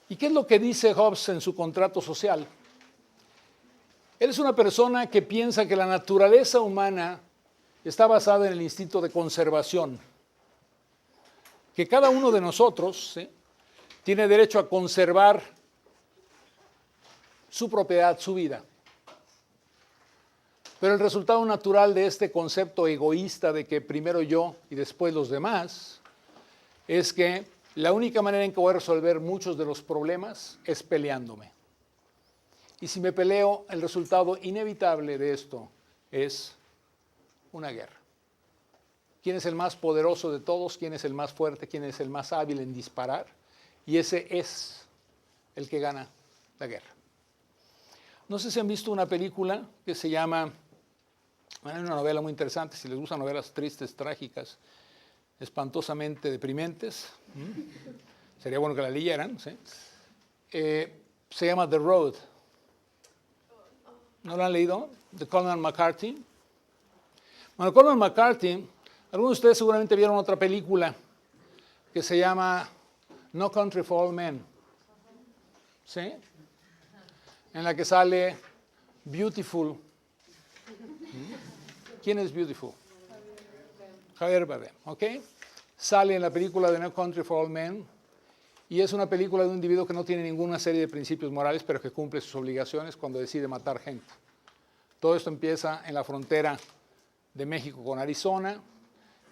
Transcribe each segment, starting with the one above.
¿Y qué es lo que dice Hobbes en su contrato social? Él es una persona que piensa que la naturaleza humana está basada en el instinto de conservación, que cada uno de nosotros, ¿sí?, tiene derecho a conservar su propiedad, su vida. Pero el resultado natural de este concepto egoísta de que primero yo y después los demás es que la única manera en que voy a resolver muchos de los problemas es peleándome. Y si me peleo, el resultado inevitable de esto es una guerra. ¿Quién es el más poderoso de todos? ¿Quién es el más fuerte? ¿Quién es el más hábil en disparar? Y ese es el que gana la guerra. No sé si han visto una película que se llama, bueno, es una novela muy interesante, si les gustan novelas tristes, trágicas, espantosamente deprimentes, sería bueno que la leyeran, ¿sí? Se llama The Road. ¿No la han leído? De Cormac McCarthy. Bueno, Cormac McCarthy, algunos de ustedes seguramente vieron otra película que se llama No Country for Old Men, ¿sí?, en la que sale Beautiful. ¿Quién es Beautiful? Javier Bardem, ¿ok? Sale en la película de No Country for Old Men y es una película de un individuo que no tiene ninguna serie de principios morales, pero que cumple sus obligaciones cuando decide matar gente. Todo esto empieza en la frontera de México con Arizona,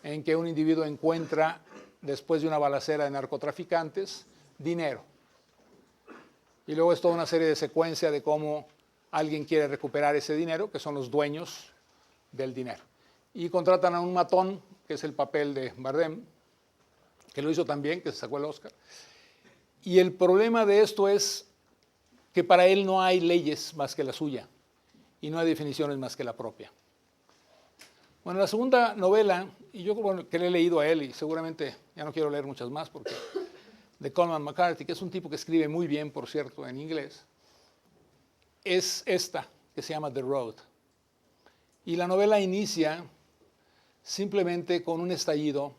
en que un individuo encuentra, después de una balacera de narcotraficantes, dinero. Y luego es toda una serie de secuencia de cómo alguien quiere recuperar ese dinero, que son los dueños del dinero. Y contratan a un matón, que es el papel de Bardem, que lo hizo también, que se sacó el Oscar. Y el problema de esto es que para él no hay leyes más que la suya y no hay definiciones más que la propia. Bueno, la segunda novela, y yo bueno, que le he leído a él y seguramente ya no quiero leer muchas más porque de Cormac McCarthy, que es un tipo que escribe muy bien, por cierto, en inglés, es esta, que se llama The Road. Y la novela inicia simplemente con un estallido,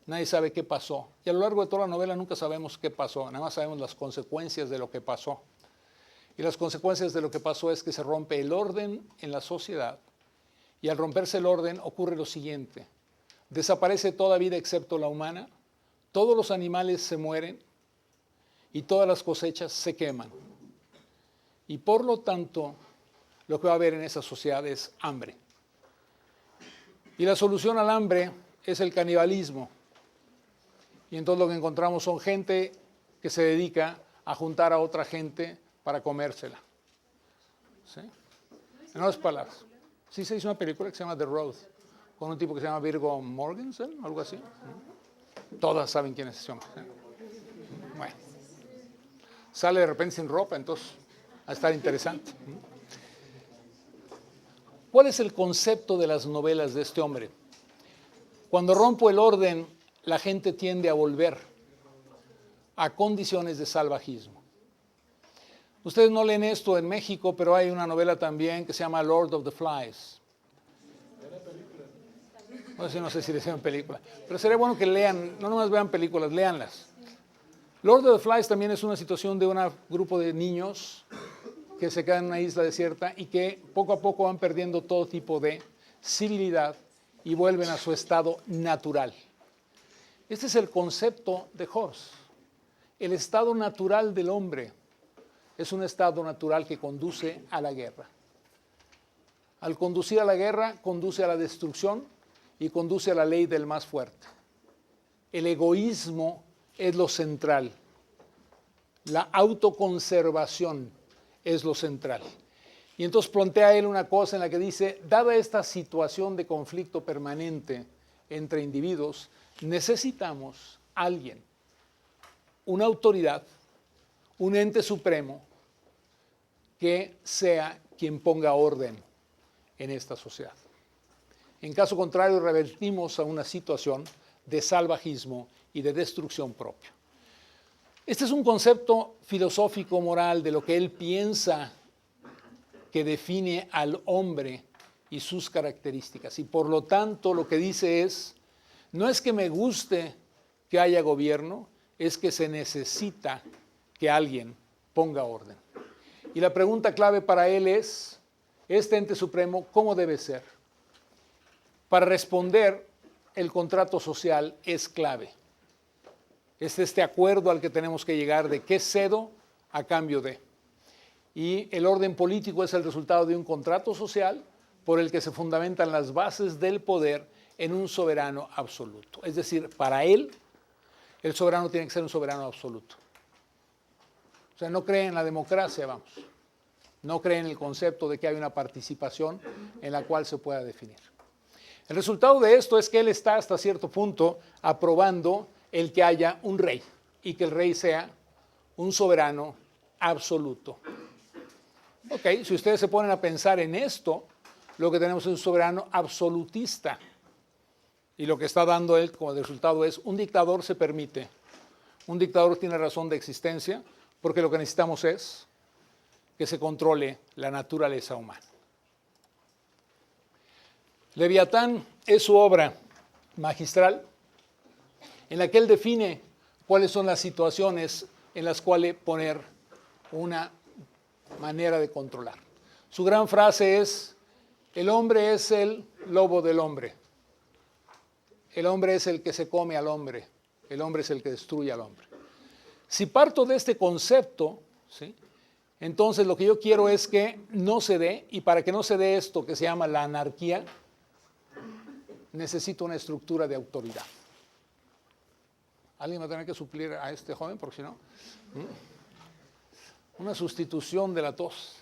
nadie sabe qué pasó. Y a lo largo de toda la novela nunca sabemos qué pasó, nada más sabemos las consecuencias de lo que pasó. Y las consecuencias de lo que pasó es que se rompe el orden en la sociedad. Y al romperse el orden ocurre lo siguiente: desaparece toda vida excepto la humana, todos los animales se mueren y todas las cosechas se queman. Y por lo tanto, lo que va a haber en esa sociedad es hambre. Y la solución al hambre es el canibalismo. Y entonces lo que encontramos son gente que se dedica a juntar a otra gente para comérsela. ¿Sí? En otras palabras. Sí se hizo una película que se llama The Road, con un tipo que se llama Viggo Mortensen, algo así. Todas saben quién es ese hombre. Bueno. Sale de repente sin ropa, entonces va a estar interesante. ¿Cuál es el concepto de las novelas de este hombre? Cuando rompo el orden, la gente tiende a volver a condiciones de salvajismo. Ustedes no leen esto en México, pero hay una novela también que se llama Lord of the Flies. No sé si le hicieron película, pero sería bueno que lean, no nomás vean películas, léanlas. Lord of the Flies también es una situación de un grupo de niños que se quedan en una isla desierta y que poco a poco van perdiendo todo tipo de civilidad y vuelven a su estado natural. Este es el concepto de Hobbes. El estado natural del hombre es un estado natural que conduce a la guerra. Al conducir a la guerra, conduce a la destrucción y conduce a la ley del más fuerte. El egoísmo es lo central. La autoconservación es lo central. Y entonces plantea él una cosa en la que dice, dada esta situación de conflicto permanente entre individuos, necesitamos a alguien, una autoridad, un ente supremo, que sea quien ponga orden en esta sociedad. En caso contrario, revertimos a una situación de salvajismo y de destrucción propia. Este es un concepto filosófico moral de lo que él piensa que define al hombre y sus características. Y por lo tanto, lo que dice es, no es que me guste que haya gobierno, es que se necesita que alguien ponga orden. Y la pregunta clave para él es, este ente supremo, ¿cómo debe ser? Para responder, el contrato social es clave. Es este acuerdo al que tenemos que llegar de qué cedo a cambio de. Y el orden político es el resultado de un contrato social por el que se fundamentan las bases del poder en un soberano absoluto. Es decir, para él, el soberano tiene que ser un soberano absoluto. O sea, no cree en la democracia, vamos. No cree en el concepto de que hay una participación en la cual se pueda definir. El resultado de esto es que él está hasta cierto punto aprobando el que haya un rey y que el rey sea un soberano absoluto. Ok, si ustedes se ponen a pensar en esto, lo que tenemos es un soberano absolutista. Y lo que está dando él como resultado es un dictador se permite. Un dictador tiene razón de existencia porque lo que necesitamos es que se controle la naturaleza humana. Leviatán es su obra magistral en la que él define cuáles son las situaciones en las cuales poner una manera de controlar. Su gran frase es, el hombre es el lobo del hombre. El hombre es el que se come al hombre. El hombre es el que destruye al hombre. Si parto de este concepto, ¿sí?, entonces lo que yo quiero es que no se dé, y para que no se dé esto que se llama la anarquía, necesito una estructura de autoridad. ¿Alguien va a tener que suplir a este joven? Porque si no, una sustitución de la tos.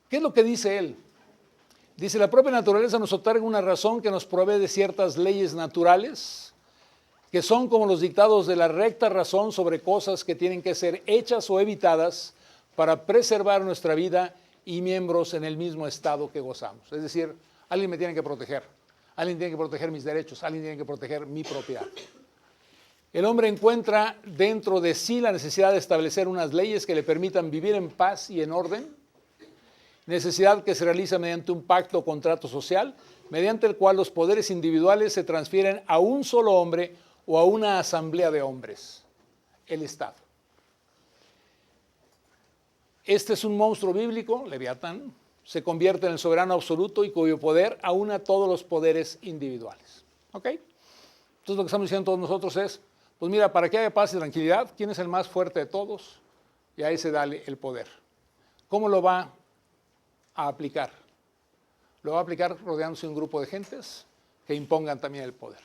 ¿Qué es lo que dice él? Dice, la propia naturaleza nos otorga una razón que nos provee de ciertas leyes naturales, que son como los dictados de la recta razón sobre cosas que tienen que ser hechas o evitadas para preservar nuestra vida y miembros en el mismo estado que gozamos. Es decir, alguien me tiene que proteger, alguien tiene que proteger mis derechos, alguien tiene que proteger mi propiedad. El hombre encuentra dentro de sí la necesidad de establecer unas leyes que le permitan vivir en paz y en orden, necesidad que se realiza mediante un pacto o contrato social, mediante el cual los poderes individuales se transfieren a un solo hombre o a una asamblea de hombres, el Estado. Este es un monstruo bíblico, Leviatán, se convierte en el soberano absoluto y cuyo poder aúna todos los poderes individuales. ¿Ok? Entonces lo que estamos diciendo todos nosotros es, pues mira, para que haya paz y tranquilidad, ¿quién es el más fuerte de todos? Y a ese dale el poder. ¿Cómo lo va a aplicar? Lo va a aplicar rodeándose de un grupo de gentes que impongan también el poder.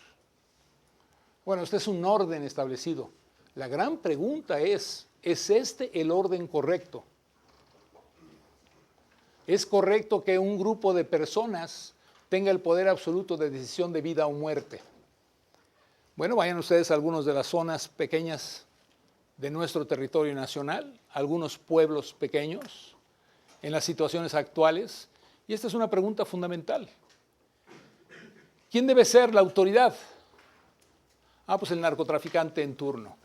Bueno, este es un orden establecido. La gran pregunta ¿es este el orden correcto? ¿Es correcto que un grupo de personas tenga el poder absoluto de decisión de vida o muerte? Bueno, vayan ustedes a algunas de las zonas pequeñas de nuestro territorio nacional, algunos pueblos pequeños, en las situaciones actuales, y esta es una pregunta fundamental. ¿Quién debe ser la autoridad? Pues el narcotraficante en turno.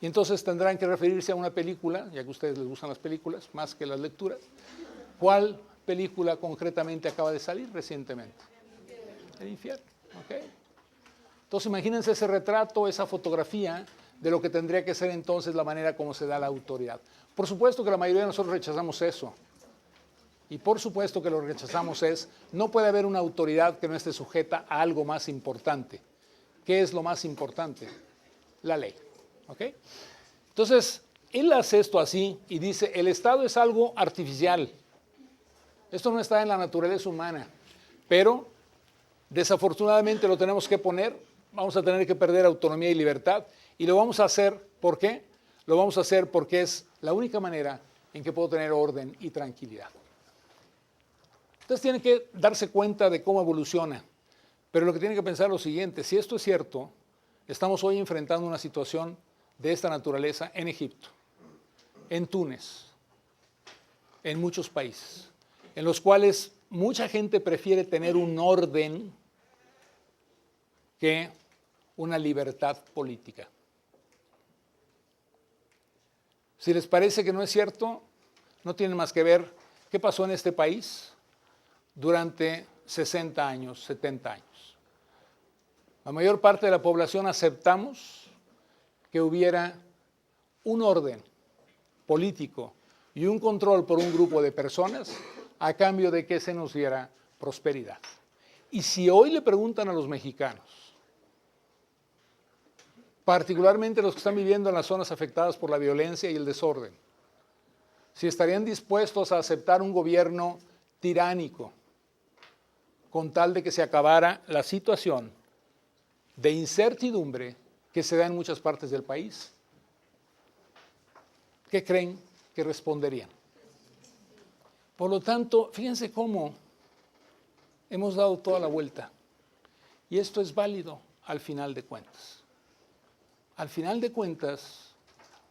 Y entonces tendrán que referirse a una película, ya que a ustedes les gustan las películas, más que las lecturas. ¿Cuál película concretamente acaba de salir recientemente? El infierno. ¿Okay? Entonces imagínense ese retrato, esa fotografía de lo que tendría que ser entonces la manera como se da la autoridad. Por supuesto que la mayoría de nosotros rechazamos eso. Y por supuesto que lo que rechazamos es, no puede haber una autoridad que no esté sujeta a algo más importante. ¿Qué es lo más importante? La ley. ¿Ok? Entonces, él hace esto así y dice, el Estado es algo artificial. Esto no está en la naturaleza humana, pero desafortunadamente lo tenemos que poner, vamos a tener que perder autonomía y libertad y lo vamos a hacer, ¿por qué? Lo vamos a hacer porque es la única manera en que puedo tener orden y tranquilidad. Entonces tienen que darse cuenta de cómo evoluciona. Pero lo que tienen que pensar es lo siguiente, si esto es cierto, estamos hoy enfrentando una situación de esta naturaleza en Egipto, en Túnez, en muchos países, en los cuales mucha gente prefiere tener un orden que una libertad política. Si les parece que no es cierto, no tienen más que ver qué pasó en este país durante 60 años, 70 años. La mayor parte de la población aceptamos que hubiera un orden político y un control por un grupo de personas a cambio de que se nos diera prosperidad. Y si hoy le preguntan a los mexicanos, particularmente los que están viviendo en las zonas afectadas por la violencia y el desorden, si estarían dispuestos a aceptar un gobierno tiránico con tal de que se acabara la situación de incertidumbre que se da en muchas partes del país, ¿qué creen que responderían? Por lo tanto, fíjense cómo hemos dado toda la vuelta. Y esto es válido al final de cuentas. Al final de cuentas,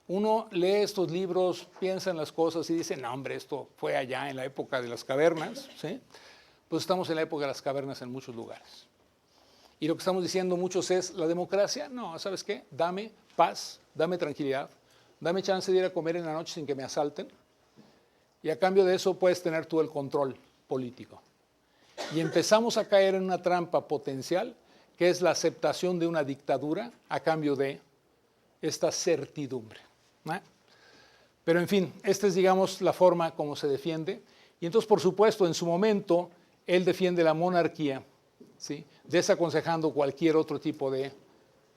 uno lee estos libros, piensa en las cosas y dice, no hombre, esto fue allá en la época de las cavernas, ¿sí? Pues estamos en la época de las cavernas en muchos lugares. Y lo que estamos diciendo muchos es, ¿la democracia? No, ¿sabes qué? Dame paz, dame tranquilidad, dame chance de ir a comer en la noche sin que me asalten. Y a cambio de eso puedes tener tú el control político. Y empezamos a caer en una trampa potencial, que es la aceptación de una dictadura a cambio de esta certidumbre, ¿no? Pero en fin, esta es, digamos, la forma como se defiende. Y entonces, por supuesto, en su momento, él defiende la monarquía, ¿sí?, desaconsejando cualquier otro tipo de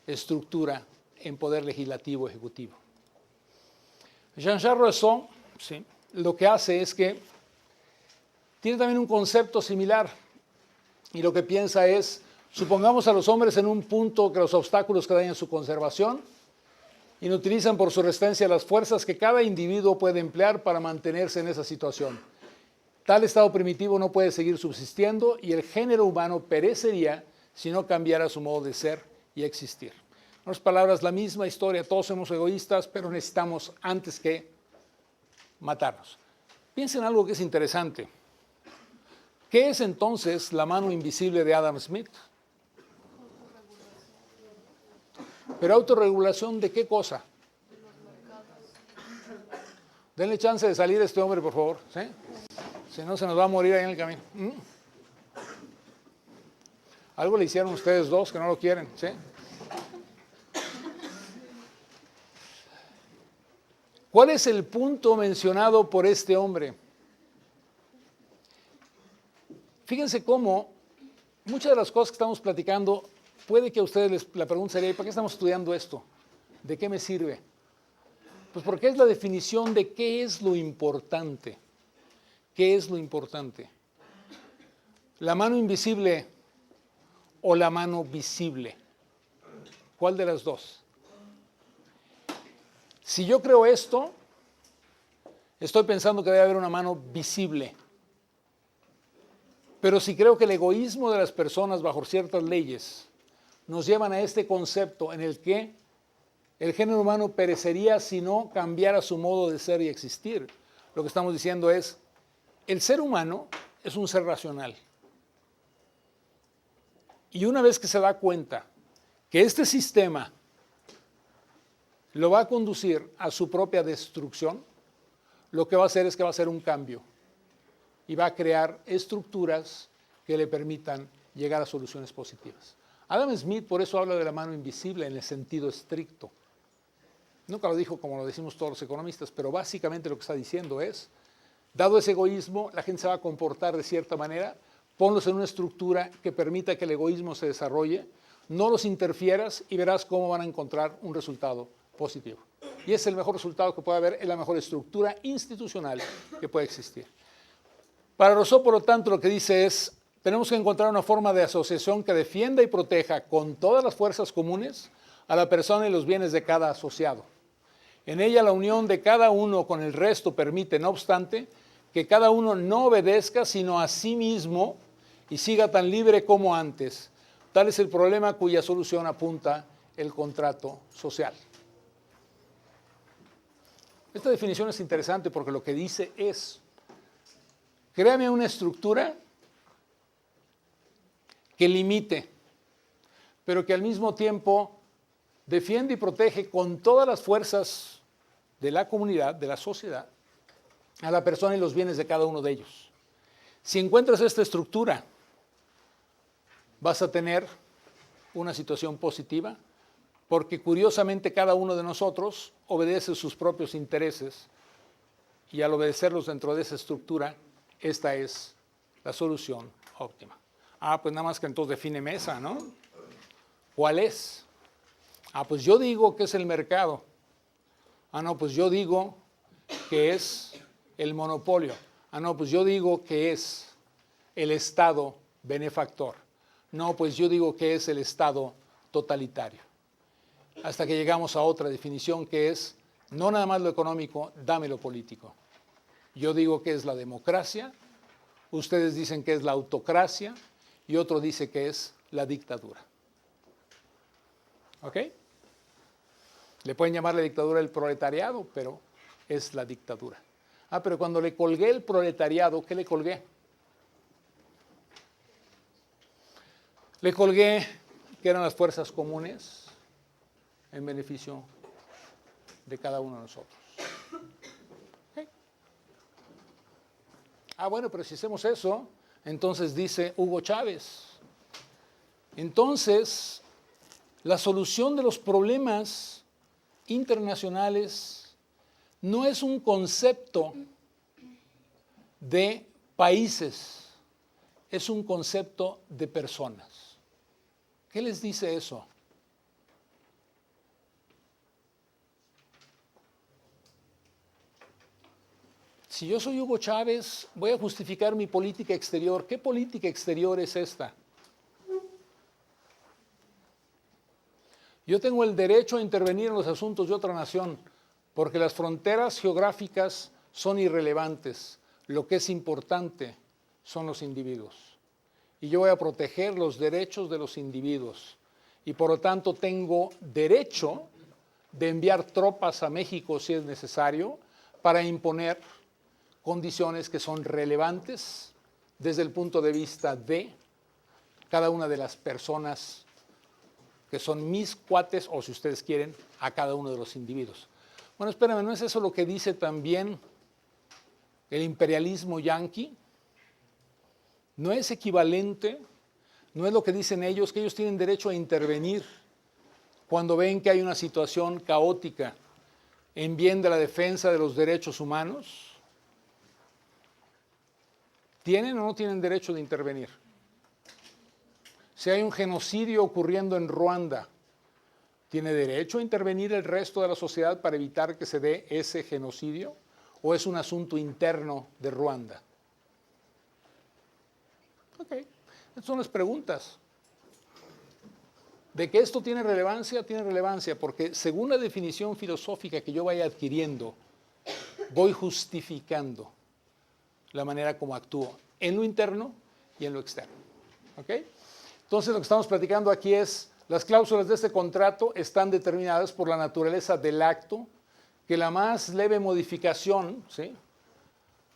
estructura en poder legislativo ejecutivo. Jean-Jacques Rousseau, ¿sí?, lo que hace es que tiene también un concepto similar, y lo que piensa es, supongamos a los hombres en un punto que los obstáculos que dañan su conservación y no utilizan por su resistencia las fuerzas que cada individuo puede emplear para mantenerse en esa situación. Tal estado primitivo no puede seguir subsistiendo y el género humano perecería si no cambiara su modo de ser y existir. En otras palabras, la misma historia, todos somos egoístas, pero necesitamos antes que matarnos. Piensen en algo que es interesante. ¿Qué es entonces la mano invisible de Adam Smith? ¿Pero autorregulación de qué cosa? Denle chance de salir a este hombre, por favor, ¿sí? Si no, se nos va a morir ahí en el camino. Algo le hicieron ustedes dos que no lo quieren, ¿sí? ¿Cuál es el punto mencionado por este hombre? Fíjense cómo muchas de las cosas que estamos platicando, puede que a ustedes la pregunta sería, ¿para qué estamos estudiando esto? ¿De qué me sirve? Pues porque es la definición de qué es lo importante. ¿Qué es lo importante? ¿La mano invisible o la mano visible? ¿Cuál de las dos? Si yo creo esto, estoy pensando que debe haber una mano visible. Pero si creo que el egoísmo de las personas bajo ciertas leyes nos llevan a este concepto en el que el género humano perecería si no cambiara su modo de ser y existir, lo que estamos diciendo es, el ser humano es un ser racional. Y una vez que se da cuenta que este sistema lo va a conducir a su propia destrucción, lo que va a hacer es que va a hacer un cambio y va a crear estructuras que le permitan llegar a soluciones positivas. Adam Smith por eso habla de la mano invisible en el sentido estricto. Nunca lo dijo como lo decimos todos los economistas, pero básicamente lo que está diciendo es, dado ese egoísmo, la gente se va a comportar de cierta manera, ponlos en una estructura que permita que el egoísmo se desarrolle, no los interfieras y verás cómo van a encontrar un resultado positivo. Y es el mejor resultado que puede haber, es la mejor estructura institucional que puede existir. Para Rousseau, por lo tanto, lo que dice es, tenemos que encontrar una forma de asociación que defienda y proteja con todas las fuerzas comunes a la persona y los bienes de cada asociado. En ella la unión de cada uno con el resto permite, no obstante, que cada uno no obedezca sino a sí mismo y siga tan libre como antes. Tal es el problema cuya solución apunta el contrato social. Esta definición es interesante porque lo que dice es, créame una estructura que limite, pero que al mismo tiempo defiende y protege con todas las fuerzas de la comunidad, de la sociedad, a la persona y los bienes de cada uno de ellos. Si encuentras esta estructura, vas a tener una situación positiva porque curiosamente cada uno de nosotros obedece sus propios intereses y al obedecerlos dentro de esa estructura, esta es la solución óptima. Pues nada más que entonces defíneme esa, ¿no? ¿Cuál es? Pues yo digo que es el mercado. No, pues yo digo que es el monopolio. No, pues yo digo que es el Estado benefactor. No, pues yo digo que es el Estado totalitario. Hasta que llegamos a otra definición que es, no nada más lo económico, dame lo político. Yo digo que es la democracia, ustedes dicen que es la autocracia y otro dice que es la dictadura. ¿Ok? Le pueden llamar la dictadura del proletariado, pero es la dictadura. Pero cuando le colgué el proletariado, ¿qué le colgué? Le colgué que eran las fuerzas comunes en beneficio de cada uno de nosotros. ¿Okay? Bueno, pero si hacemos eso, entonces dice Hugo Chávez, entonces la solución de los problemas internacionales no es un concepto de países, es un concepto de personas. ¿Qué les dice eso? Si yo soy Hugo Chávez, voy a justificar mi política exterior. ¿Qué política exterior es esta? Yo tengo el derecho a intervenir en los asuntos de otra nación, porque las fronteras geográficas son irrelevantes. Lo que es importante son los individuos. Y yo voy a proteger los derechos de los individuos. Y por lo tanto tengo derecho de enviar tropas a México si es necesario para imponer condiciones que son relevantes desde el punto de vista de cada una de las personas que son mis cuates, o si ustedes quieren, a cada uno de los individuos. Bueno, espérame, ¿no es eso lo que dice también el imperialismo yanqui? ¿No es equivalente? ¿No es lo que dicen ellos, que ellos tienen derecho a intervenir cuando ven que hay una situación caótica en bien de la defensa de los derechos humanos? ¿Tienen o no tienen derecho de intervenir? Si hay un genocidio ocurriendo en Ruanda, ¿tiene derecho a intervenir el resto de la sociedad para evitar que se dé ese genocidio? ¿O es un asunto interno de Ruanda? Ok, estas son las preguntas. ¿De que esto tiene relevancia? Porque según la definición filosófica que yo vaya adquiriendo, voy justificando la manera como actúo en lo interno y en lo externo. ¿Ok? Entonces lo que estamos platicando aquí es, las cláusulas de este contrato están determinadas por la naturaleza del acto, que la más leve modificación, ¿sí?,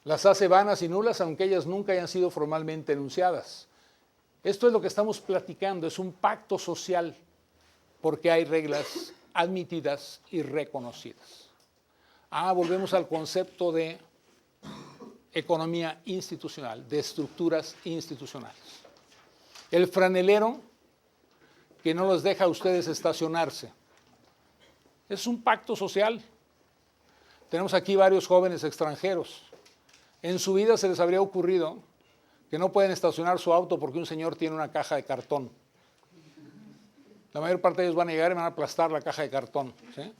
las hace vanas y nulas, aunque ellas nunca hayan sido formalmente enunciadas. Esto es lo que estamos platicando, es un pacto social, porque hay reglas admitidas y reconocidas. Volvemos al concepto de economía institucional, de estructuras institucionales. El franelero que no los deja a ustedes estacionarse. Es un pacto social. Tenemos aquí varios jóvenes extranjeros. En su vida se les habría ocurrido que no pueden estacionar su auto porque un señor tiene una caja de cartón. La mayor parte de ellos van a llegar y van a aplastar la caja de cartón, ¿sí?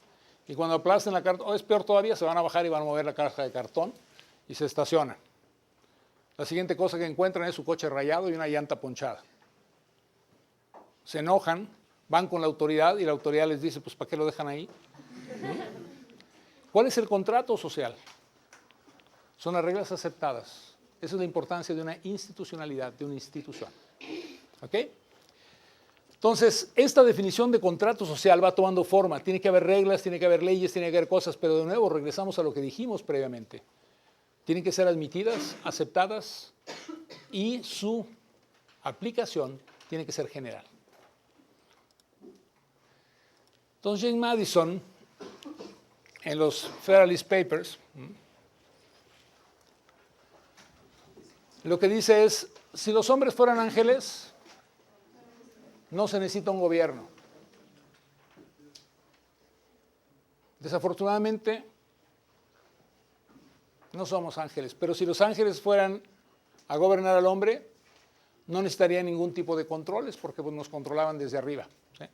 Y cuando aplasten la cartón, es peor todavía, se van a bajar y van a mover la caja de cartón y se estacionan. La siguiente cosa que encuentran es su coche rayado y una llanta ponchada. Se enojan, van con la autoridad y la autoridad les dice, pues ¿para qué lo dejan ahí? ¿Cuál es el contrato social? Son las reglas aceptadas. Esa es la importancia de una institucionalidad, de una institución. ¿Ok? Entonces, esta definición de contrato social va tomando forma. Tiene que haber reglas, tiene que haber leyes, tiene que haber cosas, pero de nuevo regresamos a lo que dijimos previamente. Tienen que ser admitidas, aceptadas y su aplicación tiene que ser general. Entonces, James Madison, en los Federalist Papers, lo que dice es, si los hombres fueran ángeles, no se necesita un gobierno. Desafortunadamente, no somos ángeles, pero si los ángeles fueran a gobernar al hombre, no necesitarían ningún tipo de controles porque pues, nos controlaban desde arriba. ¿Sí?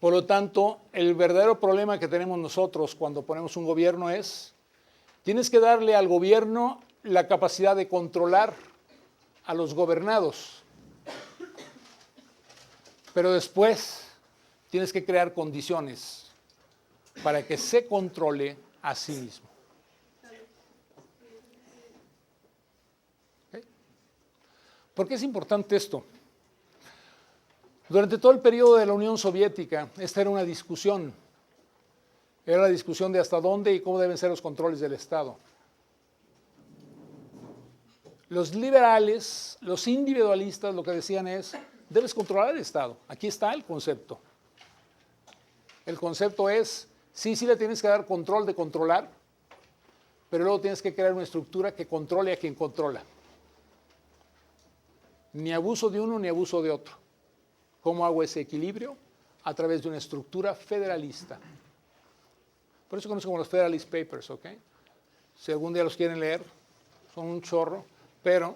Por lo tanto, el verdadero problema que tenemos nosotros cuando ponemos un gobierno es, tienes que darle al gobierno la capacidad de controlar a los gobernados, pero después tienes que crear condiciones para que se controle a sí mismo. ¿Okay? ¿Por qué es importante esto? Durante todo el periodo de la Unión Soviética, esta era una discusión. Era la discusión de hasta dónde y cómo deben ser los controles del Estado. Los liberales, los individualistas, lo que decían es, debes controlar el Estado. Aquí está el concepto. El concepto es, sí le tienes que dar control de controlar, pero luego tienes que crear una estructura que controle a quien controla. Ni abuso de uno ni abuso de otro. ¿Cómo hago ese equilibrio? A través de una estructura federalista. Por eso conozco como los Federalist Papers, ¿ok? Si algún día los quieren leer, son un chorro, pero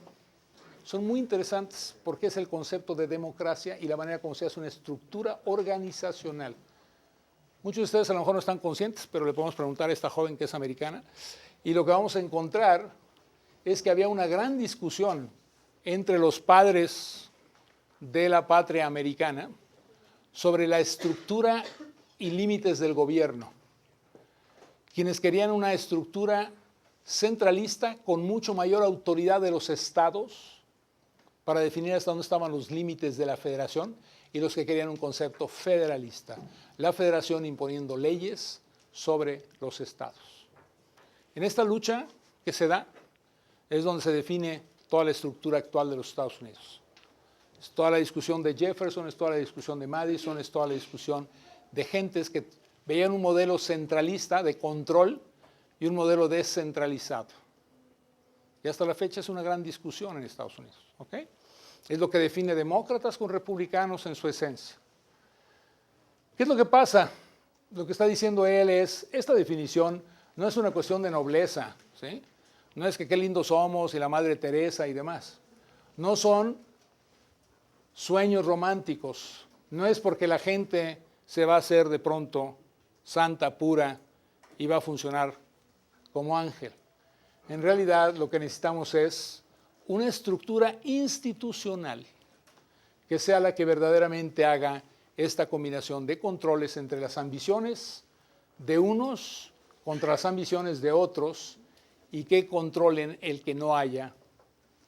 son muy interesantes porque es el concepto de democracia y la manera como se hace una estructura organizacional. Muchos de ustedes a lo mejor no están conscientes, pero le podemos preguntar a esta joven que es americana, y lo que vamos a encontrar es que había una gran discusión entre los padres de la patria americana sobre la estructura y límites del gobierno. Quienes querían una estructura centralista con mucho mayor autoridad de los estados para definir hasta dónde estaban los límites de la federación y los que querían un concepto federalista, la federación imponiendo leyes sobre los estados. En esta lucha que se da es donde se define toda la estructura actual de los Estados Unidos. Es toda la discusión de Jefferson, es toda la discusión de Madison, es toda la discusión de gentes que veían un modelo centralista de control y un modelo descentralizado. Y hasta la fecha es una gran discusión en Estados Unidos. ¿Okay? Es lo que define demócratas con republicanos en su esencia. ¿Qué es lo que pasa? Lo que está diciendo él es, esta definición no es una cuestión de nobleza, ¿sí? No es que qué lindos somos y la Madre Teresa y demás. No son sueños románticos. No es porque la gente se va a hacer de pronto santa, pura y va a funcionar como ángel. En realidad lo que necesitamos es una estructura institucional que sea la que verdaderamente haga esta combinación de controles entre las ambiciones de unos contra las ambiciones de otros y que controlen el que no haya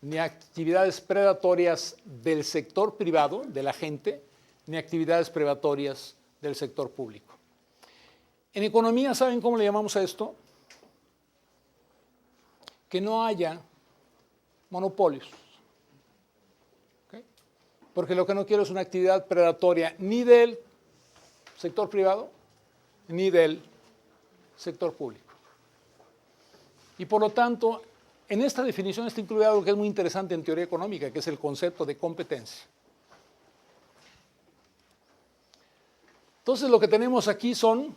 ni actividades predatorias del sector privado, de la gente, ni actividades predatorias del sector público. En economía, ¿saben cómo le llamamos a esto? Que no haya monopolios. ¿Okay? Porque lo que no quiero es una actividad predatoria ni del sector privado ni del sector público. Y por lo tanto, en esta definición está incluido algo que es muy interesante en teoría económica, que es el concepto de competencia. Entonces, lo que tenemos aquí son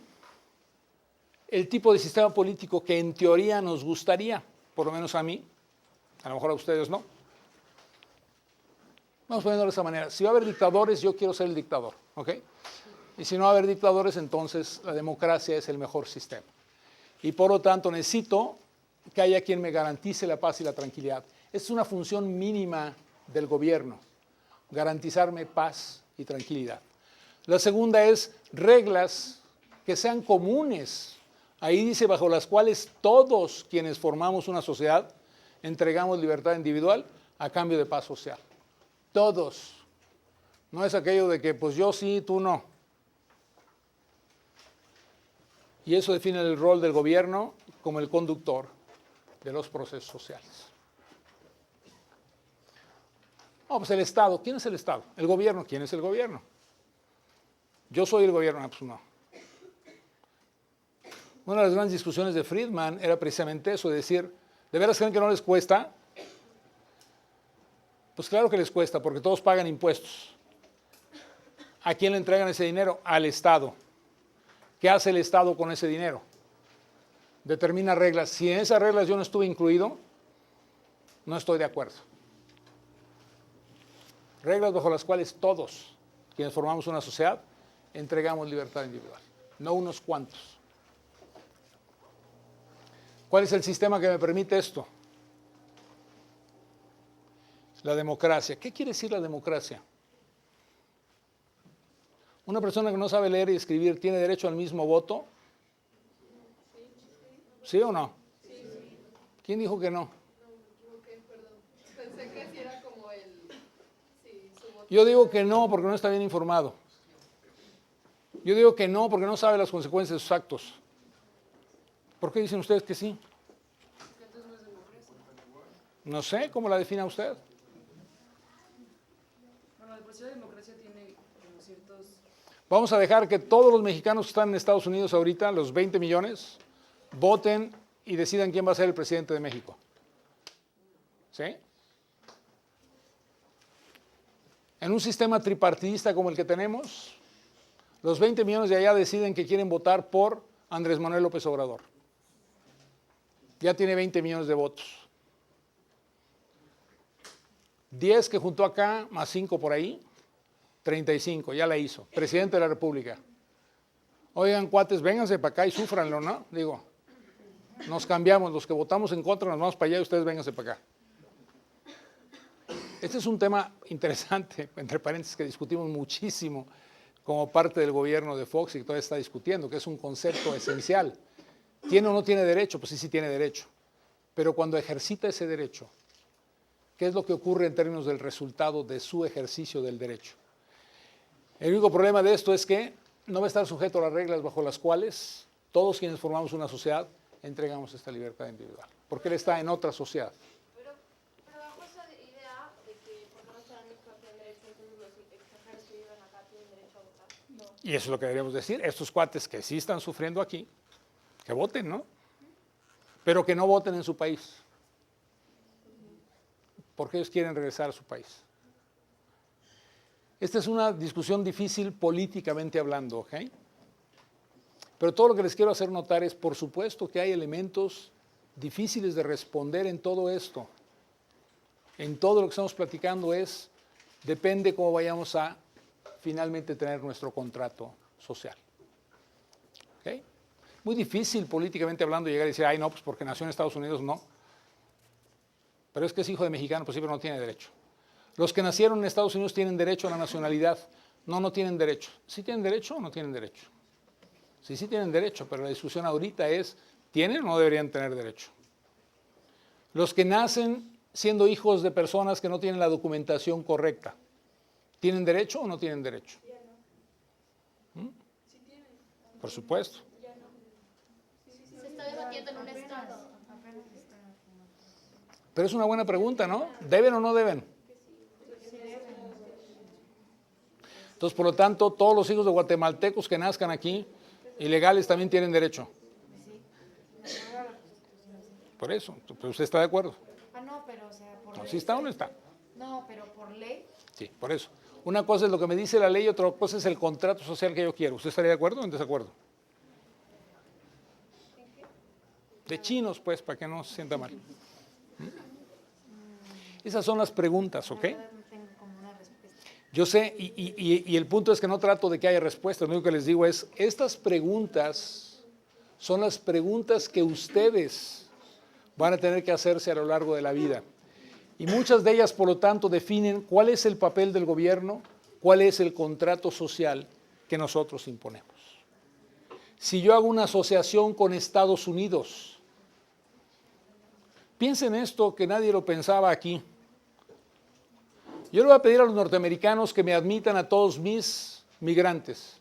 el tipo de sistema político que en teoría nos gustaría, por lo menos a mí, a lo mejor a ustedes no. Vamos poniéndolo de esa manera. Si va a haber dictadores, yo quiero ser el dictador, ¿ok? Y si no va a haber dictadores, entonces la democracia es el mejor sistema. Y por lo tanto necesito que haya quien me garantice la paz y la tranquilidad. Es una función mínima del gobierno, garantizarme paz y tranquilidad. La segunda es reglas que sean comunes. Ahí dice bajo las cuales todos quienes formamos una sociedad entregamos libertad individual a cambio de paz social. Todos. No es aquello de que pues yo sí, tú no. Y eso define el rol del gobierno como el conductor de los procesos sociales. Pues el Estado. ¿Quién es el Estado? El gobierno. ¿Quién es el gobierno? Yo soy el gobierno. Pues no. Una de las grandes discusiones de Friedman era precisamente eso, decir, ¿de veras creen que no les cuesta? Pues claro que les cuesta, porque todos pagan impuestos. ¿A quién le entregan ese dinero? Al Estado. ¿Qué hace el Estado con ese dinero? Determina reglas. Si en esas reglas yo no estuve incluido, no estoy de acuerdo. Reglas bajo las cuales todos, quienes formamos una sociedad, entregamos libertad individual, no unos cuantos. ¿Cuál es el sistema que me permite esto? La democracia. ¿Qué quiere decir la democracia? ¿Una persona que no sabe leer y escribir tiene derecho al mismo voto? ¿Sí o no? ¿Quién dijo que no? Pensé que sí era como el... Sí, su voto. Yo digo que no porque no está bien informado. Yo digo que no porque no sabe las consecuencias de sus actos. ¿Por qué dicen ustedes que sí? No sé, ¿cómo la defina usted? Bueno, de por sí la democracia tiene como ciertos... Vamos a dejar que todos los mexicanos que están en Estados Unidos ahorita, los 20 millones, voten y decidan quién va a ser el presidente de México. ¿Sí? En un sistema tripartidista como el que tenemos, los 20 millones de allá deciden que quieren votar por Andrés Manuel López Obrador. Ya tiene 20 millones de votos. 10 que juntó acá, más 5 por ahí, 35, ya la hizo. Presidente de la República. Oigan, cuates, vénganse para acá y súfranlo, ¿no? Digo, nos cambiamos, los que votamos en contra nos vamos para allá y ustedes vénganse para acá. Este es un tema interesante, entre paréntesis, que discutimos muchísimo como parte del gobierno de Fox y que todavía está discutiendo, que es un concepto esencial. ¿Tiene o no tiene derecho? Pues sí, sí tiene derecho. Pero cuando ejercita ese derecho, ¿qué es lo que ocurre en términos del resultado de su ejercicio del derecho? El único problema de esto es que no va a estar sujeto a las reglas bajo las cuales todos quienes formamos una sociedad entregamos esta libertad individual, porque él está en otra sociedad. Pero bajo esa idea de que porque no están en México tienen derecho, entonces los extranjeros que viven acá tienen derecho a votar. No. Y eso es lo que deberíamos decir, estos cuates que sí están sufriendo aquí, que voten, ¿no? Pero que no voten en su país, porque ellos quieren regresar a su país. Esta es una discusión difícil políticamente hablando, ¿ok? Pero todo lo que les quiero hacer notar es, por supuesto, que hay elementos difíciles de responder en todo esto. En todo lo que estamos platicando depende cómo vayamos a finalmente tener nuestro contrato social. ¿Ok? Muy difícil políticamente hablando llegar y decir, ay no, pues porque nació en Estados Unidos, no. Pero es que es hijo de mexicano, pues sí, pero no tiene derecho. Los que nacieron en Estados Unidos tienen derecho a la nacionalidad. No, no tienen derecho. ¿Sí tienen derecho o no tienen derecho? Sí, sí tienen derecho, pero la discusión ahorita es, ¿tienen o no deberían tener derecho? Los que nacen siendo hijos de personas que no tienen la documentación correcta, ¿tienen derecho o no tienen derecho? ¿Mm? Por supuesto. Se está debatiendo en un estado. Pero es una buena pregunta, ¿no? ¿Deben o no deben? Entonces, por lo tanto, todos los hijos de guatemaltecos que nazcan aquí, ilegales, también tienen derecho. Por eso, ¿pero usted está de acuerdo? Ah, no, pero o sea, por No, ley. ¿sí está o no está? No, pero por ley. Sí, por eso. Una cosa es lo que me dice la ley y otra cosa es el contrato social que yo quiero. ¿Usted estaría de acuerdo o en desacuerdo? De chinos, pues, para que no se sienta mal. Esas son las preguntas, ¿ok? La verdad no tengo como una respuesta. Yo sé, y el punto es que no trato de que haya respuestas, lo único que les digo es, estas preguntas son las preguntas que ustedes van a tener que hacerse a lo largo de la vida. Y muchas de ellas, por lo tanto, definen cuál es el papel del gobierno, cuál es el contrato social que nosotros imponemos. Si yo hago una asociación con Estados Unidos, piensen esto que nadie lo pensaba aquí. Yo le voy a pedir a los norteamericanos que me admitan a todos mis migrantes.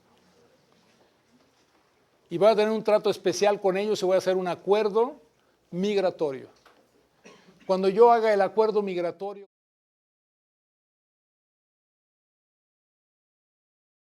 Y voy a tener un trato especial con ellos y voy a hacer un acuerdo migratorio. Cuando yo haga el acuerdo migratorio...